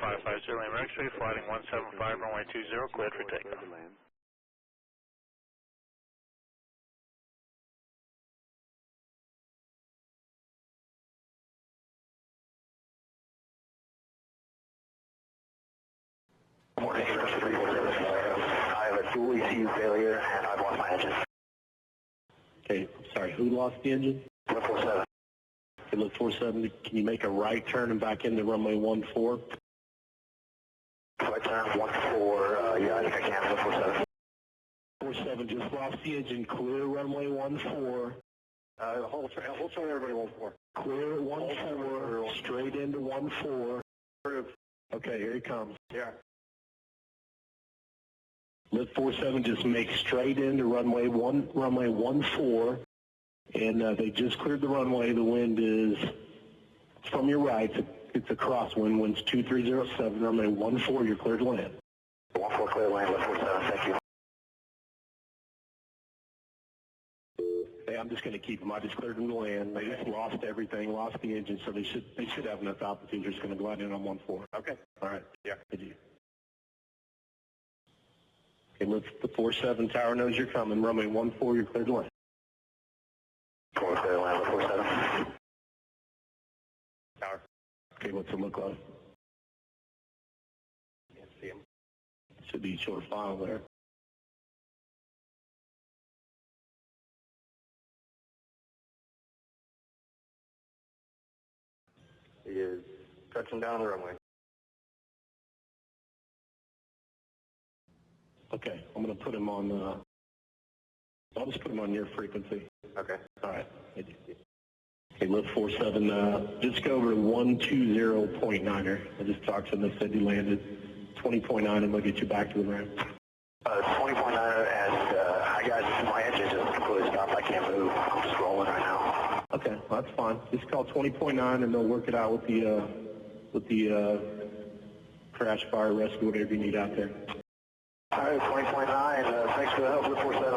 550 Lima X-ray, flighting 175, runway 20, cleared for takeoff. Morning, I have a dual ECU failure and I've lost my engine. Okay, sorry, who lost the engine? Lift 47. Okay, Lift 47, can you make a right turn and back into runway 14? Right turn, 14, yeah, I think I can, Lift 47. 47 just lost the engine, clear runway 14. Hold turn, everybody 14. Clear at 14, straight into 14. Okay, here he comes. Yeah. Lift 47 just make straight into runway 14, and they just cleared the runway. The wind is from your right. It's a crosswind. Wind's 2307. Runway 14. You're cleared to land. 14 clear to land. Lift 47. Thank you. Hey, I'm just going to keep them. I just cleared them to land. They just lost everything, lost the engine, so they should have enough altitude. They're just going to go out in on 14. Okay. All right. Yeah. Thank you. Okay, let's the 47 tower knows you're coming. Runway 14, you're cleared to land. 4 clear to land, Lift 47. Tower. Okay, what's it look like? Can't see him. Should be short file there. He is touching down the runway. Okay, I'm going to put him on, I'll just put him on your frequency. Okay. All right. Okay, Lift 47, just go over to 120.9er. I just talked to him, they said you landed 20.9 and we'll get you back to the ramp. 20.9 and, hi guys, my engine just completely stopped. I can't move. I'm just rolling right now. Okay, well, that's fine. Just call 20.9 and they'll work it out with the crash, fire, rescue, whatever you need out there. All right, 20.9, thanks for the help, Lift 47.